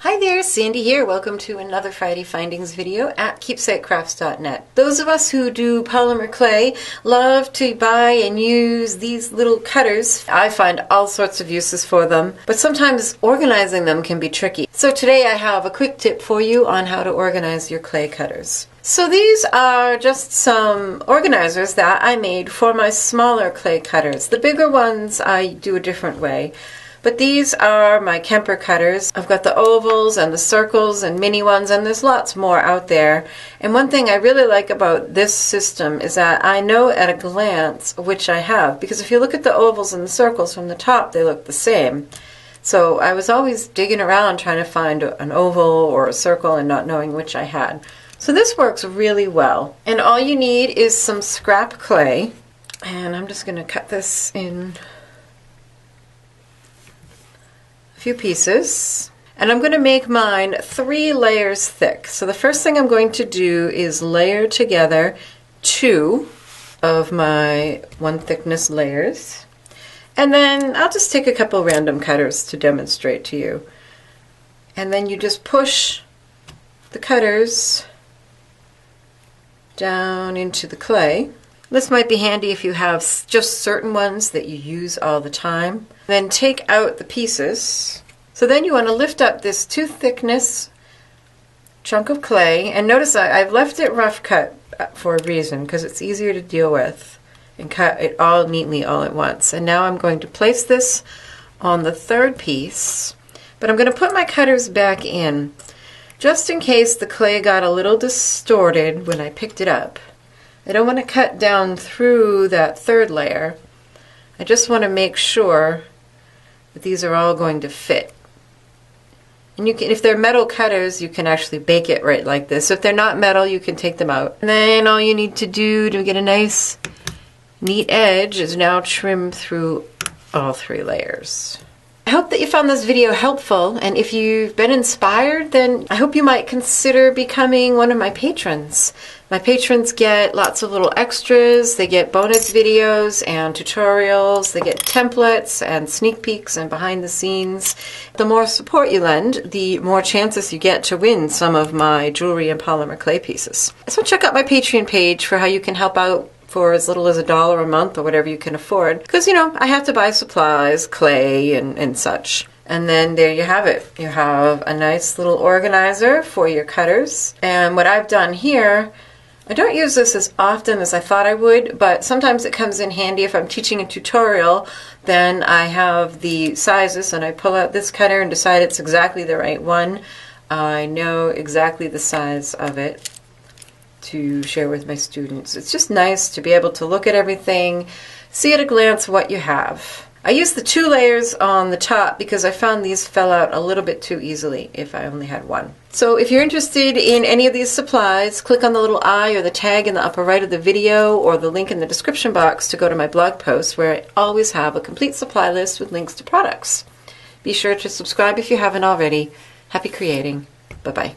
Hi there, Sandy here. Welcome to another Friday Findings video at keepsakecrafts.net. Those of us who do polymer clay love to buy and use these little cutters. I find all sorts of uses for them, but sometimes organizing them can be tricky. So today I have a quick tip for you on how to organize your clay cutters. So these are just some organizers that I made for my smaller clay cutters. The bigger ones I do a different way. But these are my Kemper cutters. I've got the ovals and the circles and mini ones, and there's lots more out there. And one thing I really like about this system is that I know at a glance which I have, because if you look at the ovals and the circles from the top, they look the same. So I was always digging around trying to find an oval or a circle and not knowing which I had. So this works really well. And all you need is some scrap clay. And I'm just going to cut this in few pieces, and I'm going to make mine 3 layers thick. So the first thing I'm going to do is layer together 2 of my 1 thickness layers, and then I'll just take a couple random cutters to demonstrate to you, and then you just push the cutters down into the clay. This might be handy if you have just certain ones that you use all the time. Then take out the pieces. So then you want to lift up this 2 thickness chunk of clay, and notice I've left it rough cut for a reason, because it's easier to deal with and cut it all neatly all at once. And now I'm going to place this on the 3rd piece, but I'm going to put my cutters back in just in case the clay got a little distorted when I picked it up. I don't want to cut down through that 3rd layer. I just want to make sure that these are all going to fit. And you can, if they're metal cutters, you can actually bake it right like this. So if they're not metal, you can take them out. And then all you need to do to get a nice, neat edge is now trim through all 3 layers. I hope that you found this video helpful, and if you've been inspired, then I hope you might consider becoming one of my patrons. My patrons get lots of little extras. They get bonus videos and tutorials. They get templates and sneak peeks and behind the scenes. The more support you lend, the more chances you get to win some of my jewelry and polymer clay pieces. So check out my Patreon page for how you can help out for as little as $1 a month or whatever you can afford. Because, you know, I have to buy supplies, clay, and such. And then there you have it. You have a nice little organizer for your cutters. And what I've done here, I don't use this as often as I thought I would, but sometimes it comes in handy if I'm teaching a tutorial. Then I have the sizes and I pull out this cutter and decide it's exactly the right one. I know exactly the size of it to share with my students. It's just nice to be able to look at everything, see at a glance what you have. I used the 2 layers on the top because I found these fell out a little bit too easily if I only had 1. So if you're interested in any of these supplies, click on the little eye or the tag in the upper right of the video or the link in the description box to go to my blog post, where I always have a complete supply list with links to products. Be sure to subscribe if you haven't already. Happy creating. Bye-bye.